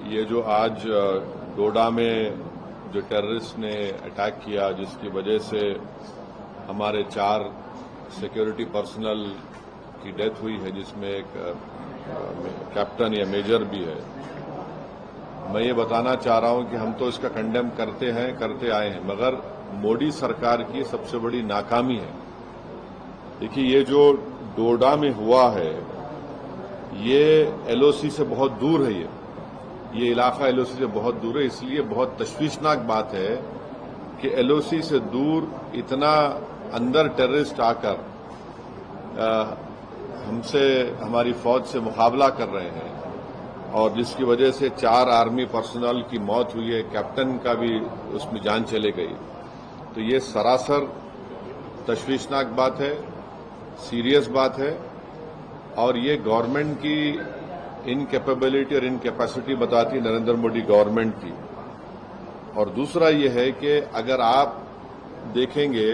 ये जो आज डोडा में जो टेररिस्ट ने अटैक किया, जिसकी वजह से हमारे 4 सिक्योरिटी पर्सनल की डेथ हुई है, जिसमें एक कैप्टन या मेजर भी है। मैं ये बताना चाह रहा हूं कि हम तो इसका कंडेम करते आए हैं, मगर मोदी सरकार की सबसे बड़ी नाकामी है। देखिए, ये जो डोडा में हुआ है, ये एलओसी से बहुत दूर है। ये इलाका एलओसी से बहुत दूर है, इसलिए बहुत तशवीशनाक बात है कि एलओसी से दूर इतना अंदर टेररिस्ट आकर हमसे, हमारी फौज से मुकाबला कर रहे हैं, और जिसकी वजह से 4 आर्मी पर्सनल की मौत हुई है, कैप्टन का भी उसमें जान चले गई। तो ये सरासर तशवीशनाक बात है, सीरियस बात है, और ये गवर्नमेंट की इनकैपेबिलिटी और इनकैपेसिटी बताती नरेंद्र मोदी गवर्नमेंट की। और दूसरा ये है कि अगर आप देखेंगे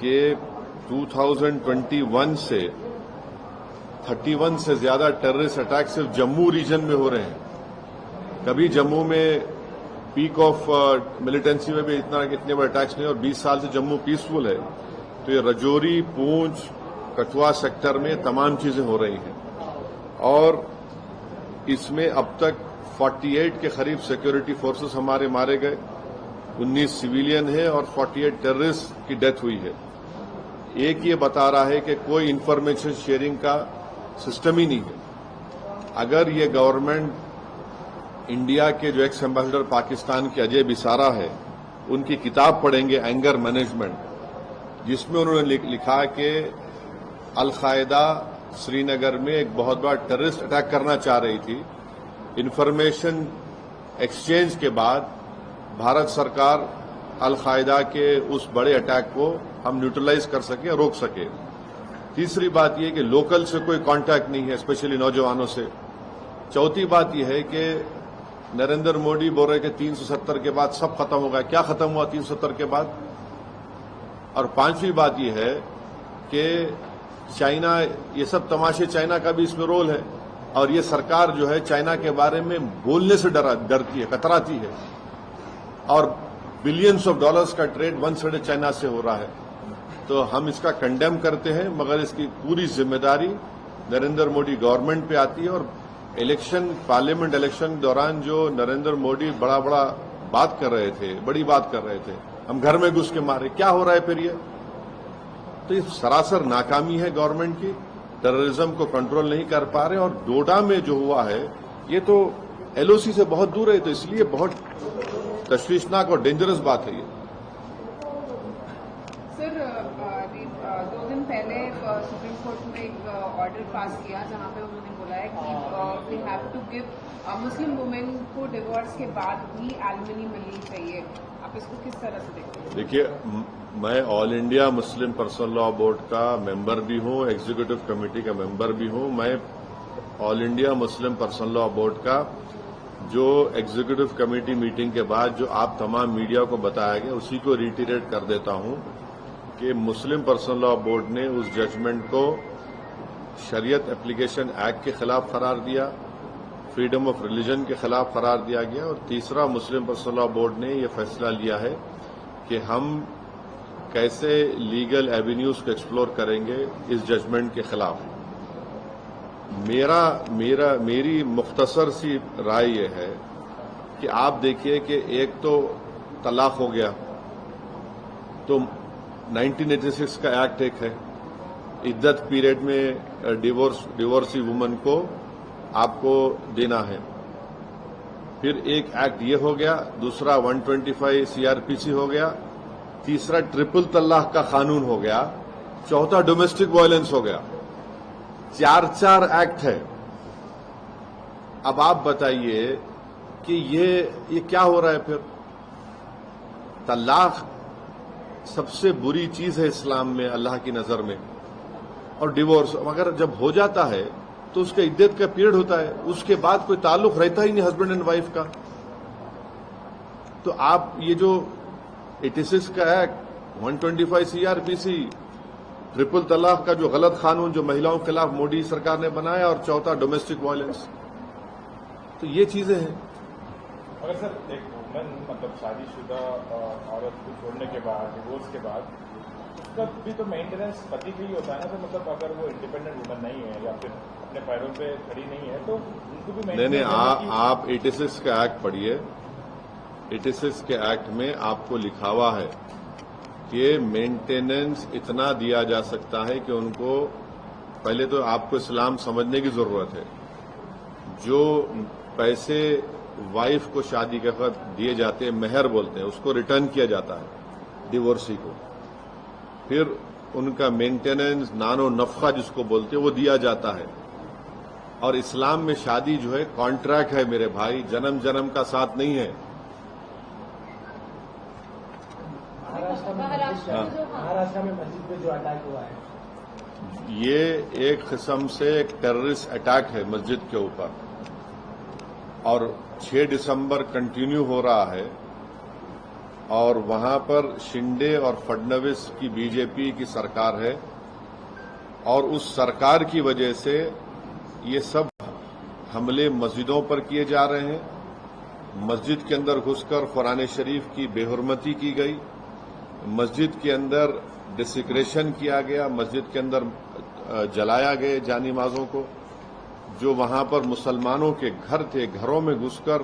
कि 2021 से 31 से ज्यादा टेररिस्ट अटैक सिर्फ जम्मू रीजन में हो रहे हैं। कभी जम्मू में पीक ऑफ मिलिटेंसी में भी इतने बड़े अटैक्स नहीं, और 20 साल से जम्मू पीसफुल है। तो ये रजौरी, पूंछ, कठुआ सेक्टर में तमाम चीजें हो रही हैं, और इसमें अब तक 48 के करीब सिक्योरिटी फोर्सेस हमारे मारे गए, 19 सिविलियन है और 48 टेररिस्ट की डेथ हुई है। एक ये बता रहा है कि कोई इंफॉर्मेशन शेयरिंग का सिस्टम ही नहीं है। अगर ये गवर्नमेंट इंडिया के जो एक्स एम्बेसडर पाकिस्तान के अजय बिसारा है, उनकी किताब पढ़ेंगे एंगर मैनेजमेंट, जिसमें उन्होंने लिखा कि अल-कायदा श्रीनगर में एक बहुत बड़ा टेररिस्ट अटैक करना चाह रही थी। इंफॉर्मेशन एक्सचेंज के बाद भारत सरकार अल-कायदा के उस बड़े अटैक को हम न्यूट्रलाइज कर सके, रोक सके। तीसरी बात यह कि लोकल से कोई कांटेक्ट नहीं है, स्पेशली नौजवानों से। चौथी बात यह है कि नरेंद्र मोदी बोल रहे कि 370 के बाद सब खत्म होगा। क्या खत्म हुआ 370 के बाद? और पांचवी बात यह है कि चाइना, ये सब तमाशे, चाइना का भी इसमें रोल है, और ये सरकार जो है चाइना के बारे में बोलने से डरती है, कतराती है, और बिलियंस ऑफ डॉलर्स का ट्रेड वन साइड चाइना से हो रहा है। तो हम इसका कंडेम करते हैं, मगर इसकी पूरी जिम्मेदारी नरेंद्र मोदी गवर्नमेंट पे आती है। और इलेक्शन, पार्लियामेंट इलेक्शन के दौरान जो नरेंद्र मोदी बड़ा बात कर रहे थे, बड़ी बात कर रहे थे, हम घर में घुस के मारे, क्या हो रहा है फिर ये? तो ये सरासर नाकामी है गवर्नमेंट की, टेररिज्म को कंट्रोल नहीं कर पा रहे। और डोडा में जो हुआ है, ये तो एलओसी से बहुत दूर है, तो इसलिए बहुत तशवीशनाक और डेंजरस बात है ये। सर, 2 दिन पहले सुप्रीम कोर्ट ने एक ऑर्डर पास किया जहां पे उन्होंने बोला है कि we have to give Muslim women को डिवोर्स के बाद भी एलिमनी मिलनी चाहिए। आप इसको किस तरह से देखते हैं? देखिए, मैं all India Muslim personal law board का मेंबर भी हूं, एग्जीक्यूटिव कमेटी का मेंबर भी हूं। मैं all India Muslim personal law board का जो एग्जीक्यूटिव कमेटी मीटिंग के बाद जो आप तमाम मीडिया को बताया गया, उसी को रिटीरेट कर देता हूं कि मुस्लिम पर्सनल लॉ बोर्ड ने उस जजमेंट को शरीयत एप्लीकेशन एक्ट के खिलाफ करार दिया, फ्रीडम ऑफ रिलीजन के खिलाफ करार दिया गया। और तीसरा, मुस्लिम पर्सनल लॉ बोर्ड ने यह फैसला लिया है कि हम कैसे लीगल एवेन्यूज को एक्सप्लोर करेंगे इस जजमेंट के खिलाफ। मेरी मुख्तसर सी राय यह है कि आप देखिए कि एक तो तलाक हो गया, तो 1986 का एक्ट एक है, इद्दत पीरियड में डिवोर्सी वुमन को आपको देना है। फिर एक एक्ट ये हो गया, दूसरा 125 सीआरपीसी हो गया, तीसरा ट्रिपल तलाक का कानून हो गया, चौथा डोमेस्टिक वायलेंस हो गया। 4 एक्ट है। अब आप बताइए कि ये क्या हो रहा है फिर? तलाक सबसे बुरी चीज है इस्लाम में, अल्लाह की नजर में। और डिवोर्स अगर जब हो जाता है तो उसका इद्दत का पीरियड होता है, उसके बाद कोई ताल्लुक रहता ही नहीं हस्बैंड एंड वाइफ का। तो आप ये जो 86 का एक्ट, 125 सीआरपीसी, ट्रिपल तलाक का जो गलत कानून जो महिलाओं के खिलाफ मोदी सरकार ने बनाया, और चौथा डोमेस्टिक वायलेंस, तो तो ये चीजें हैं। अगर सर एक वुमन मतलब शादीशुदा औरत को छोड़ने के बाद, डिवोर्स के बाद, उसका भी तो मेंटेनेंस पति का ही होता है ना। तो मतलब अगर वो इंडिपेंडेंट वुमन नहीं है या फिर अपने पैरों पे खड़ी नहीं है तो उनको भी नहीं, आप 86 का एक्ट पढ़िए। 86 के एक्ट में आपको लिखा हुआ है कि मेंटेनेंस इतना दिया जा सकता है कि उनको, पहले तो आपको इस्लाम समझने की जरूरत है। जो पैसे वाइफ को शादी के वक्त दिए जाते हैं, मेहर बोलते हैं, उसको रिटर्न किया जाता है डिवोर्सी को। फिर उनका मेंटेनेंस, नानो नफका जिसको बोलते हैं, वो दिया जाता है। और इस्लाम में शादी जो है कॉन्ट्रैक्ट है मेरे भाई, जन्म जन्म का साथ नहीं है। महाराष्ट्र में मस्जिद पे जो अटैक हुआ है, ये एक किस्म से एक टेररिस्ट अटैक है मस्जिद के ऊपर, और 6 दिसंबर कंटिन्यू हो रहा है। और वहां पर शिंदे और फडणवीस की बीजेपी की सरकार है, और उस सरकार की वजह से ये सब हमले मस्जिदों पर किए जा रहे हैं। मस्जिद के अंदर घुसकर कुरान शरीफ की बेहुरमती की गई, मस्जिद के अंदर डिसिक्रेशन किया गया, मस्जिद के अंदर जलाया गया जानिमाजों को। जो वहां पर मुसलमानों के घर थे, घरों में घुसकर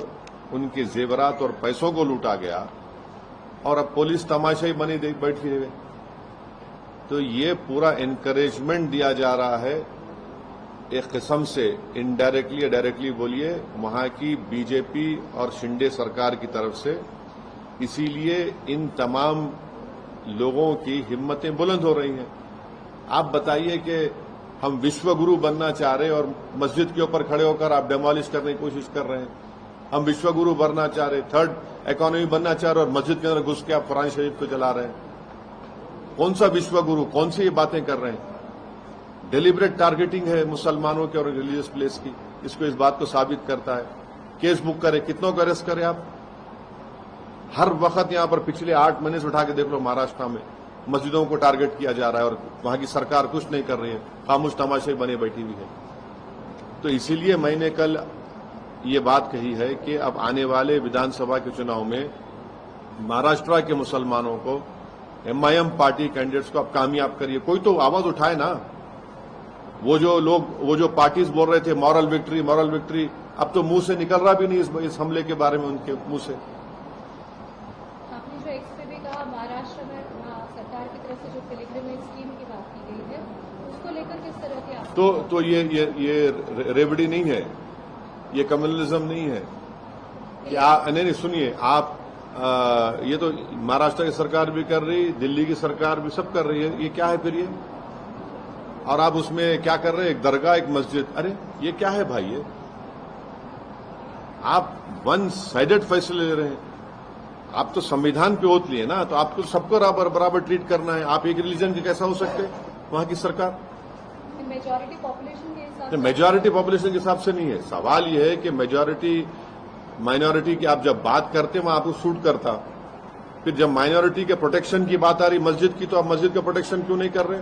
उनके जेवरात और पैसों को लूटा गया, और अब पुलिस तमाशाई बनी बैठी हुई। तो ये पूरा एनकरेजमेंट दिया जा रहा है एक किस्म से, इनडायरेक्टली या डायरेक्टली बोलिए, वहां की बीजेपी और शिंदे सरकार की तरफ से। इसीलिए इन तमाम लोगों की हिम्मतें बुलंद हो रही हैं। आप बताइए कि हम विश्वगुरु बनना चाह रहे हैं और मस्जिद के ऊपर खड़े होकर आप डेमोलिश करने की कोशिश कर रहे हैं। हम विश्वगुरु बनना चाह रहे, थर्ड इकोनॉमी बनना चाह रहे, और मस्जिद के अंदर घुस के आप कुरान शरीफ को जला रहे हैं। कौन सा विश्वगुरु, कौन सी ये बातें कर रहे हैं? डेलिबरेट टारगेटिंग है मुसलमानों के और रिलीजियस प्लेस की। इसको इस बात को साबित करता है। केस बुक करे, कितनों को अरेस्ट करे आप? हर वक्त यहां पर पिछले 8 महीने से उठा के देख लो, महाराष्ट्र में मस्जिदों को टारगेट किया जा रहा है और वहां की सरकार कुछ नहीं कर रही है, खामोश तमाशे बने बैठी हुई है। तो इसीलिए मैंने कल ये बात कही है कि अब आने वाले विधानसभा के चुनाव में महाराष्ट्र के मुसलमानों को, एमआईएम पार्टी कैंडिडेट्स को अब कामयाब करिए। कोई तो आवाज उठाए ना। वो जो पार्टीज बोल रहे थे मॉरल विक्ट्री, अब तो मुंह से निकल रहा भी नहीं इस हमले के बारे में उनके मुंह से। आपने जो एक्स पे भी कहा, महाराष्ट्र में सरकार की तरफ से जो पिलग्रिमेज स्कीम की बात की गई है, उसको लेकर किस तरह के आप तो ये रेवड़ी नहीं है, ये कम्युनलिज्म नहीं है कि नहीं सुनिए आप, ये तो महाराष्ट्र की सरकार भी कर रही, दिल्ली की सरकार भी सब कर रही है। ये क्या है फिर ये? और आप उसमें क्या कर रहे हैं? एक दरगाह, एक मस्जिद। अरे ये क्या है भाई? ये आप वन साइडेड फैसले ले रहे हैं। आप तो संविधान पे ओत लिए ना, तो आपको सबको बराबर ट्रीट करना है। आप एक रिलीजन के कैसा हो सकते हैं वहां की सरकार? मेजॉरिटी पॉपुलेशन के हिसाब से, मेजॉरिटी पॉपुलेशन के हिसाब से नहीं है। सवाल यह है कि मेजॉरिटी माइनॉरिटी की आप जब बात करते हैं वहां आपको सूट करता, फिर जब माइनॉरिटी के प्रोटेक्शन की बात आ रही मस्जिद की, तो आप मस्जिद का प्रोटेक्शन क्यों नहीं कर रहे?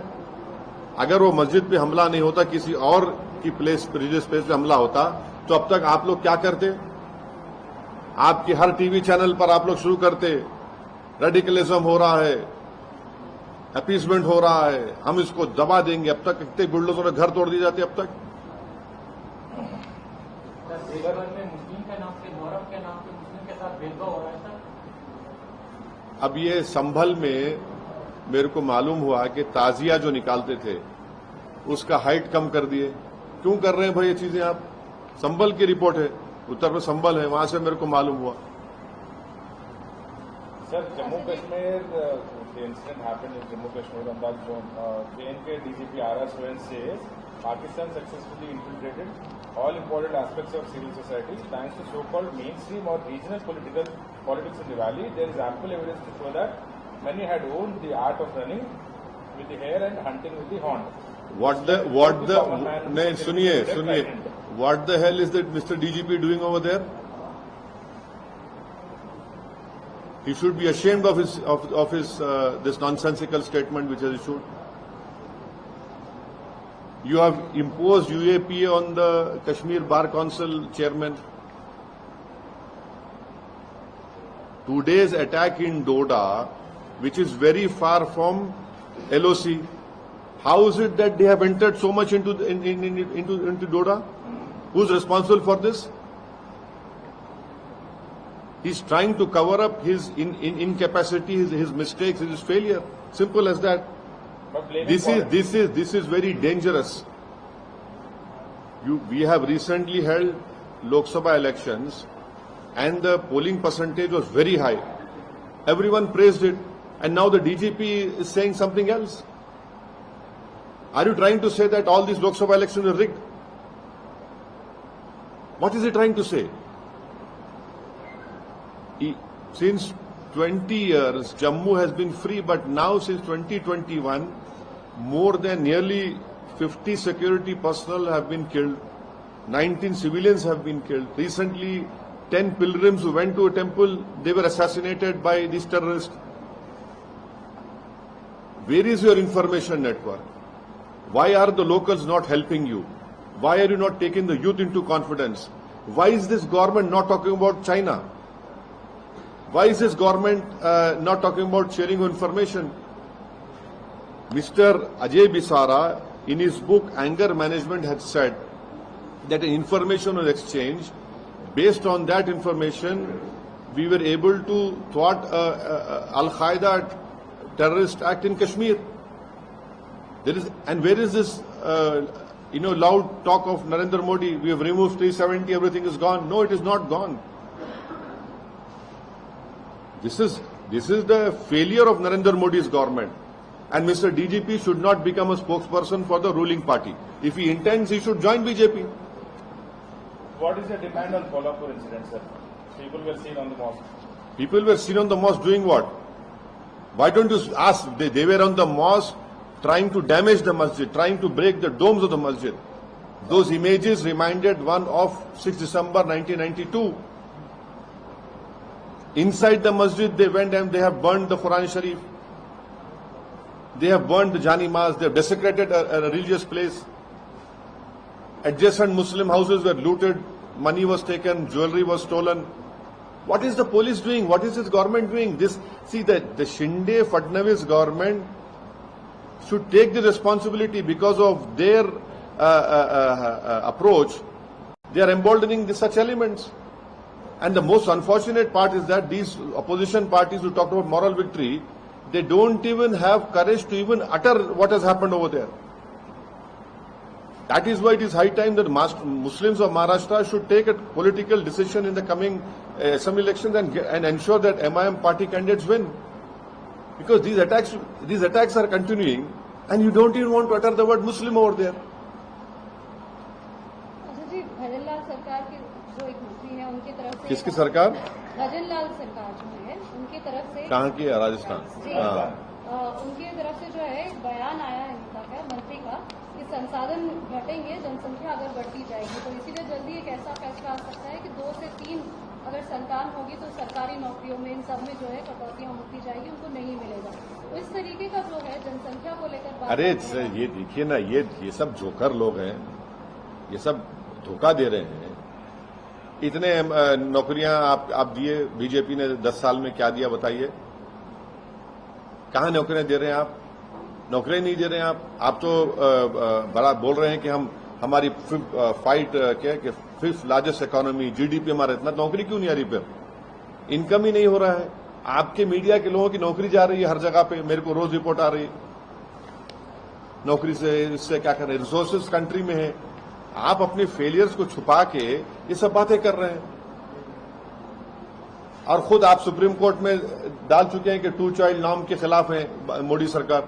अगर वो मस्जिद पे हमला नहीं होता, किसी और की प्लेस, रिलीजियस प्लेस पे हमला होता, तो अब तक आप लोग क्या करते? आपकी हर टीवी चैनल पर आप लोग शुरू करते, रेडिकलिज्म हो रहा है, अपीसमेंट हो रहा है, हम इसको दबा देंगे। अब तक कितने बुलडोजरों ने घर तोड़ दिए जाते अब तक। मुस्लिम के नाम पे, गौरव के नाम पे मुस्लिम के साथ भेदभाव हो रहा है सर। अब ये संभल में मेरे को मालूम हुआ कि ताजिया जो निकालते थे उसका हाइट कम कर दिए। क्यों कर रहे हैं भाई ये चीजें आप? संभल की रिपोर्ट है, उत्तर में संभल है, वहां से मेरे को मालूम हुआ। Sir Jammu Kashmir, the incident happened in Jammu Kashmir on that zone. JNK DGP R.S. Soin says Pakistan successfully infiltrated all important aspects of civil society thanks to so-called mainstream or regional politics in the valley. There is ample evidence to show that many had owned the art of running with the hare and hunting with the horn. What the hell is that Mr. DGP doing over there? He should be ashamed of his this nonsensical statement which has issued. You have imposed UAPA on the Kashmir Bar Council chairman. today's attack in Doda, which is very far from LOC. How is it that they have entered so much into Doda? Who's responsible for this? He's trying to cover up his incapacity, his mistakes, his failure. Simple as that. But This is very dangerous. We have recently held Lok Sabha elections, and the polling percentage was very high. Everyone praised it, and now the DGP is saying something else. Are you trying to say that all these Lok Sabha elections are rigged? What is he trying to say? Since 20 years, Jammu has been free, but now since 2021, more than nearly 50 security personnel have been killed, 19 civilians have been killed. Recently, 10 pilgrims who went to a temple, they were assassinated by these terrorists. Where is your information network? Why are the locals not helping you? Why are you not taking the youth into confidence? Why is this government not talking about China? Why is this government not talking about sharing information? Mr. Ajay Bisara, in his book Anger Management, had said that an information was exchanged. Based on that information, we were able to thwart Al-Qaeda terrorist act in Kashmir. And where is this, loud talk of Narendra Modi? We have removed 370, everything is gone. No, it is not gone. This is the failure of Narendra Modi's government. And Mr. DGP should not become a spokesperson for the ruling party. If he intends, he should join BJP. What is the demand on Kolhapur incident, sir? People were seen on the mosque. People were seen on the mosque doing what? Why don't you ask? They were on the mosque trying to damage the masjid, trying to break the domes of the masjid. Those images reminded one of 6 December 1992. Inside the masjid, they went and they have burned the Quran Sharif. They have burned the Jani Mas. They have desecrated a religious place. Adjacent Muslim houses were looted. Money was taken. Jewelry was stolen. What is the police doing? What is this government doing? The Shinde Fadnavis government should take the responsibility because of their approach. They are emboldening such elements. And the most unfortunate part is that these opposition parties who talked about moral victory, they don't even have courage to even utter what has happened over there. That is why it is high time that Muslims of Maharashtra should take a political decision in the coming assembly elections and ensure that MIM party candidates win. Because these attacks are continuing, and you don't even want to utter the word Muslim over there. अच्छा जी, भजनलाल सरकार की जो एक मंत्री है उनकी तरफ से किसकी सरकार? भजनलाल सरकार जो है उनकी तरफ से कहाँ की है? राजस्थान। जी, उनकी तरफ से जो है एक बयान आया है नेता का, मंत्री का, कि संसाधन घटेंगे, जनसंख्या अगर बढ़ती जाएगी, तो इसीलिए जल्दी एक ऐसा फैसला आ सकता है कि 2 से 3 अगर संतान होगी तो सरकारी नौकरियों में इन सब में जो है कटौतियां होती जाएगी, उनको नहीं मिलेगा। तो इस तरीके का जो है जनसंख्या को लेकर बात। अरे ये देखिए ना, ये सब जोकर लोग हैं, ये सब धोखा दे रहे हैं। इतने नौकरियां आप दिए, बीजेपी ने 10 साल में क्या दिया बताइए? कहां नौकरियां दे रहे हैं आप? नौकरियां नहीं दे रहे हैं आप तो बड़ा बोल रहे हैं कि हमारी फिफ्थ लार्जेस्ट इकोनॉमी, जीडीपी हमारा, इतना नौकरी क्यों नहीं आ रही? फिर इनकम ही नहीं हो रहा है। आपके मीडिया के लोगों की नौकरी जा रही है हर जगह पे, मेरे को रोज रिपोर्ट आ रही है। नौकरी से इससे क्या कर रहे हैं? रिसोर्सेज कंट्री में है, आप अपने फेलियर्स को छुपा के ये सब बातें कर रहे हैं। और खुद आप सुप्रीम कोर्ट में डाल चुके हैं कि 2 चाइल्ड नॉर्म के खिलाफ है मोदी सरकार।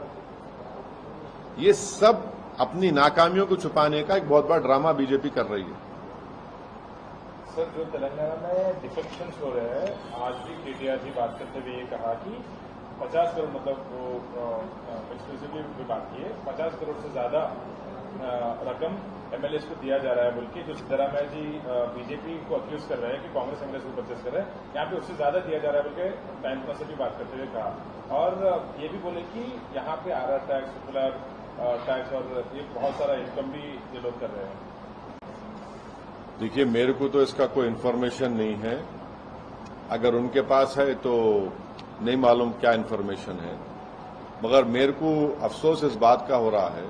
ये सब अपनी नाकामियों को छुपाने का एक बहुत बड़ा ड्रामा बीजेपी कर रही है। सर, जो तेलंगाना में डिफेक्शंस हो रहे हैं, आज भी केटीआर जी बात करते हुए ये कहा कि 50 करोड़, मतलब वो एक्सक्लूसिवली भी बात की है, 50 करोड़ से ज्यादा रकम एमएलएस को दिया जा रहा है, बल्कि जो सिद्धरामैया जी बीजेपी को अक्यूज कर रहे हैं कि कांग्रेस एमएलएस को परचेस कर रहे हैं, यहाँ पे उससे ज्यादा दिया जा रहा है, बल्कि टाइम से भी बात करते हुए कहा। और ये भी बोले कि यहाँ पे आरआर टैक्स, सर्कुलर टैक्स और ये बहुत सारा इनकम भी ये लोग कर रहे हैं। देखिए, मेरे को तो इसका कोई इन्फॉर्मेशन नहीं है। अगर उनके पास है तो नहीं मालूम क्या इन्फॉर्मेशन है, मगर मेरे को अफसोस इस बात का हो रहा है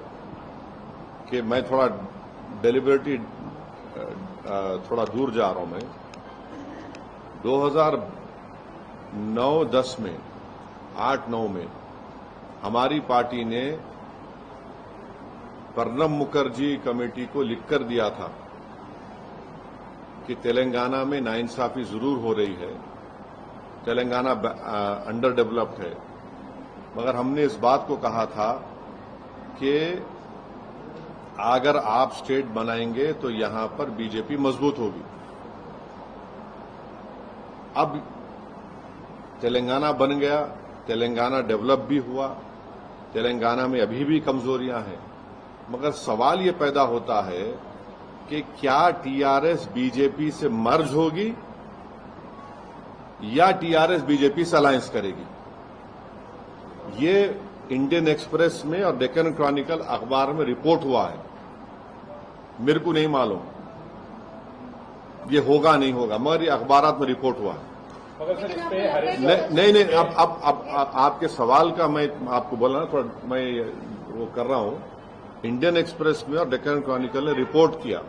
कि मैं थोड़ा डेलिबरेटली थोड़ा दूर जा रहा हूं। मैं 2009-10 में 8-9 में हमारी पार्टी ने प्रणब मुखर्जी कमेटी को लिखकर दिया था कि तेलंगाना में नाइंसाफी जरूर हो रही है, तेलंगाना अंडर डेवलप्ड है, मगर हमने इस बात को कहा था कि अगर आप स्टेट बनाएंगे तो यहां पर बीजेपी मजबूत होगी। अब तेलंगाना बन गया, तेलंगाना डेवलप भी हुआ, तेलंगाना में अभी भी कमजोरियां हैं, मगर सवाल ये पैदा होता है कि क्या टीआरएस बीजेपी से मर्ज होगी या टीआरएस बीजेपी से अलायंस करेगी। ये इंडियन एक्सप्रेस में और डेक्कन क्रॉनिकल अखबार में रिपोर्ट हुआ है, मेरे को नहीं मालूम ये होगा नहीं होगा, मगर ये अखबारात में रिपोर्ट हुआ है। मगर सर इस पे हरीश नहीं, अब आपके सवाल का मैं आपको बोला ना, थोड़ा मैं वो कर रहा हूं। इंडियन एक्सप्रेस में और डेक्कन क्रॉनिकल ने रिपोर्ट किया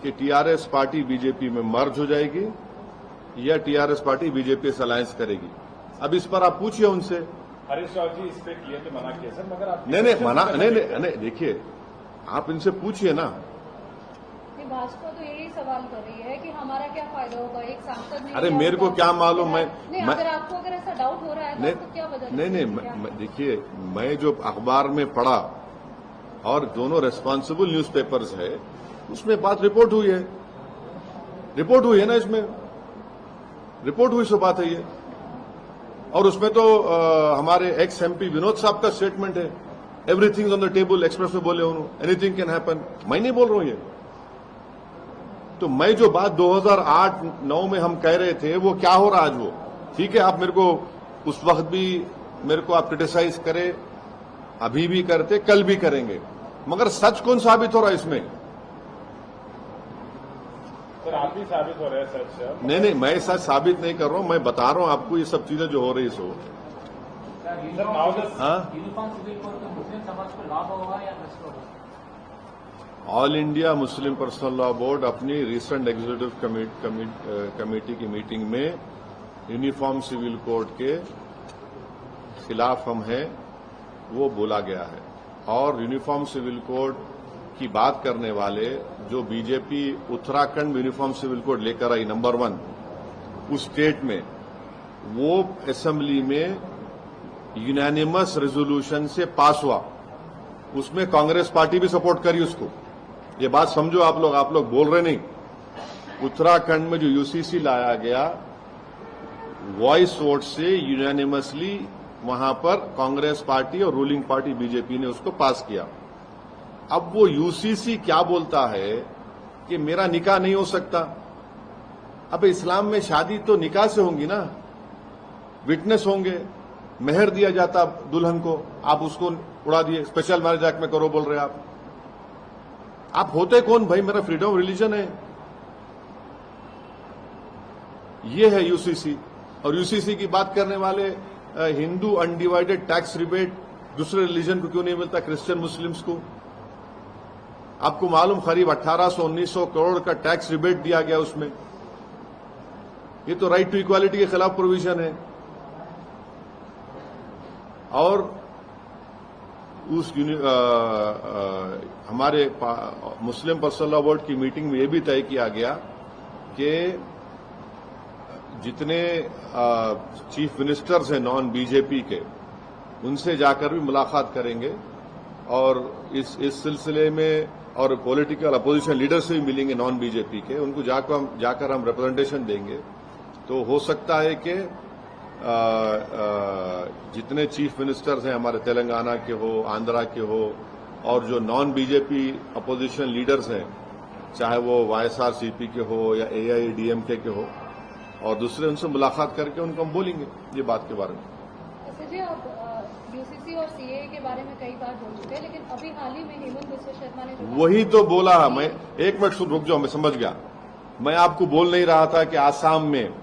कि टीआरएस पार्टी बीजेपी में मर्ज हो जाएगी या टीआरएस पार्टी बीजेपी से अलायंस करेगी। अब इस पर आप पूछिए उनसे। हरीश राव जी इस पे क्लियर मना किया सर, मगर आप नहीं, देखिए आप इनसे पूछिए ना। भाजपा तो यही सवाल कर रही है कि हमारा क्या फायदा होगा, एक सांसद ने। अरे मेरे को क्या मालूम, अगर आपको अगर ऐसा डाउट हो रहा है तो आपको क्या वजह? नहीं, देखिए मैं जो अखबार में पढ़ा और दोनों रेस्पॉन्सिबल न्यूज़पेपर्स है उसमें बात रिपोर्ट हुई है ना, इसमें रिपोर्ट हुई सो बात है ये। और उसमें तो हमारे एक्स एमपी विनोद साहब का स्टेटमेंट है, everything on the table, express में बोले उन्होंने, एनीथिंग कैन हैपन। मैं नहीं बोल रहा हूं ये, तो मैं जो बात 2008-9 में हम कह रहे थे वो क्या हो रहा आज वो ठीक है। आप मेरे को उस वक्त भी मेरे को आप क्रिटिसाइज करें, अभी भी करते, कल भी करेंगे, मगर सच कौन साबित हो रहा है इसमें? सर आप ही साबित हो रहे हैं सच। नहीं, मैं सच साबित नहीं कर रहा हूं, मैं बता रहा हूं आपको ये सब चीजें जो हो रही सो। हाँ, यूनिफॉर्म सिविल कोड का मुस्लिम समाज को लाभ होगा या नष्ट होगा? All India Muslim personal law board अपनी रिसेंट एग्जीक्यूटिव कमेटी की मीटिंग में यूनिफॉर्म सिविल कोड के खिलाफ हम हैं वो बोला गया है। और यूनिफॉर्म सिविल कोड की बात करने वाले जो बीजेपी उत्तराखंड में यूनिफॉर्म सिविल कोड लेकर आई नंबर 1 उस स्टेट में, वो असेंबली में यूनानिमस रेजोल्यूशन से पास हुआ, उसमें कांग्रेस पार्टी भी सपोर्ट करी उसको। ये बात समझो आप लोग बोल रहे नहीं। उत्तराखंड में जो यूसीसी लाया गया वॉइस वोट से यूनानिमसली वहां पर कांग्रेस पार्टी और रूलिंग पार्टी बीजेपी ने उसको पास किया। अब वो यूसीसी क्या बोलता है कि मेरा निकाह नहीं हो सकता। अब इस्लाम में शादी तो निकाह से होंगी ना, विटनेस होंगे, मेहर दिया जाता दुल्हन को, आप उसको उड़ा दिए, स्पेशल मैरिज एक्ट में करो बोल रहे आप होते कौन भाई? मेरा फ्रीडम ऑफ रिलीजन है, ये है यूसीसी। और यूसीसी की बात करने वाले हिंदू अनडिवाइडेड टैक्स रिबेट दूसरे रिलीजन को क्यों नहीं मिलता, क्रिश्चियन मुस्लिम्स को? आपको मालूम करीब 1800-1900 करोड़ का टैक्स रिबेट दिया गया उसमें। ये तो राइट टू इक्वालिटी के खिलाफ प्रोविजन है। और उस हमारे मुस्लिम पर्सनल लॉ बोर्ड की मीटिंग में यह भी तय किया गया कि जितने चीफ मिनिस्टर्स हैं नॉन बीजेपी के, उनसे जाकर भी मुलाकात करेंगे और इस सिलसिले में, और पॉलिटिकल अपोजिशन लीडर से भी मिलेंगे नॉन बीजेपी के, उनको जाकर हम रिप्रेजेंटेशन देंगे। तो हो सकता है कि जितने चीफ मिनिस्टर्स हैं हमारे तेलंगाना के हो, आंध्रा के हो, और जो नॉन बीजेपी अपोजिशन लीडर्स हैं, चाहे वो वाईएसआरसीपी के हो या एआईएडीएमके के हो, और दूसरे, उनसे मुलाकात करके उनको हम बोलेंगे ये बात के बारे में। जी, आप यूसीसी और सीएए के बारे में कई बार बोल चुके हैं, लेकिन अभी हाल ही में हेमंत बिस्वा शर्मा ने वही तो बोला। मैं एक मिनट रुक जाओ, मैं समझ गया। मैं आपको बोल नहीं रहा था कि आसाम में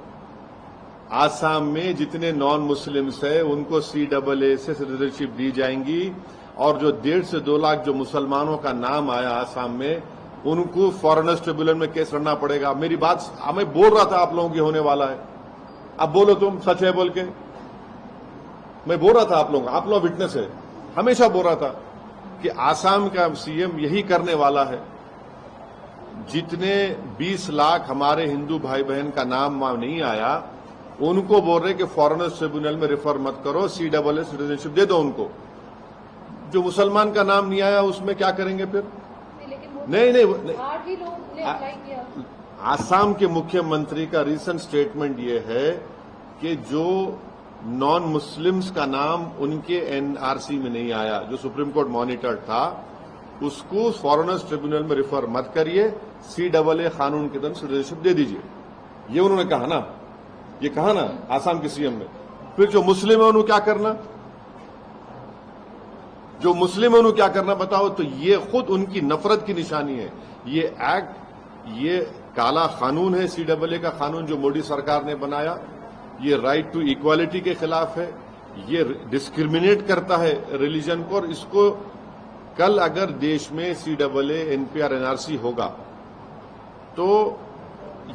आसाम में जितने नॉन मुस्लिम्स है उनको CAA से सिटीजनशिप दी जाएंगी और जो 1.5 से 2 लाख जो मुसलमानों का नाम आया आसाम में उनको फॉरेनर्स ट्रिब्यूनल में केस लड़ना पड़ेगा। मेरी बात मैं बोल रहा था आप लोगों की होने वाला है, अब बोलो तुम सच है बोल के। मैं बोल रहा था आप लोग विटनेस है, हमेशा बोल रहा था कि आसाम का CM यही करने वाला है। जितने 20 लाख हमारे हिंदू भाई बहन का नाम वहां नहीं आया उनको बोल रहे कि फॉरेनर्स ट्रिब्यूनल में रेफर मत करो, CAA सिटीजनशिप दे दो उनको। जो मुसलमान का नाम नहीं आया उसमें क्या करेंगे फिर? नहीं 8 ही लोग ने अप्लाई किया। आसाम के मुख्यमंत्री का रिसेंट स्टेटमेंट ये है कि जो नॉन मुस्लिम्स का नाम उनके NRC में नहीं आया, जो सुप्रीम कोर्ट मॉनिटर्ड था, उसको फॉरेनर्स ट्रिब्यूनल में रेफर मत करिए, CAA कानून के तहत सिटीजनशिप दे दीजिए। ये उन्होंने कहा ना, ये कहा ना आसाम के CM ने। फिर जो मुस्लिम है उन्होंने क्या करना, जो मुस्लिम है उन्होंने क्या करना बताओ? तो ये खुद उनकी नफरत की निशानी है। ये एक्ट, ये काला कानून है CAA का कानून जो मोदी सरकार ने बनाया। ये राइट टू इक्वालिटी के खिलाफ है, ये डिस्क्रिमिनेट करता है रिलीजन को। और इसको कल अगर देश में CAA NPR NRC होगा तो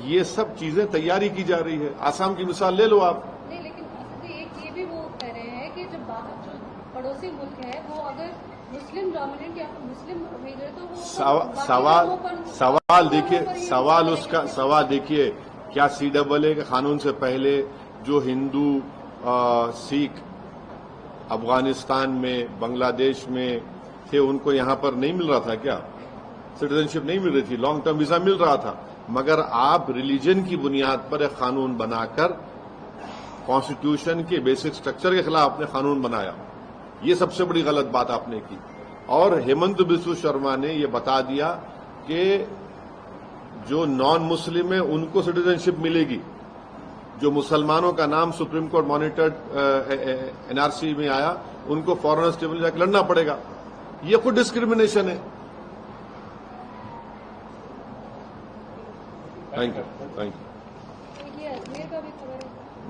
ये सब चीजें तैयारी की जा रही है। आसाम की मिसाल ले लो आप। नहीं, लेकिन एक ये भी वो कह रहे हैं कि जब बाहर जो पड़ोसी मुल्क है वो अगर मुस्लिम डोमिनेंट या फिर मुस्लिम भेज रहे तो वो सवाल देखिए क्या CAA के कानून से पहले जो हिंदू सिख अफगानिस्तान में बांग्लादेश में थे उनको यहां पर नहीं मिल रहा था क्या? सिटीजनशिप नहीं मिल रही थी, लॉन्ग टर्म वीजा मिल रहा था। मगर आप रिलीजन की बुनियाद पर एक कानून बनाकर कॉन्स्टिट्यूशन के बेसिक स्ट्रक्चर के खिलाफ आपने कानून बनाया। ये सबसे बड़ी गलत बात आपने की। और हेमंत बिस्व शर्मा ने यह बता दिया कि जो नॉन मुस्लिम है उनको सिटीजनशिप मिलेगी, जो मुसलमानों का नाम सुप्रीम कोर्ट मॉनिटर्ड NRC में आया उनको फॉरेनर्स ट्रिब्यूनल जाकर लड़ना पड़ेगा। ये खुद डिस्क्रिमिनेशन है। Thank you. ये अजमेर का भी खबर है।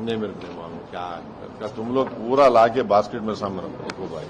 नहीं मेरे को नहीं मालूम क्या तुम लोग पूरा ला के बास्केट में सामने रखो भाई।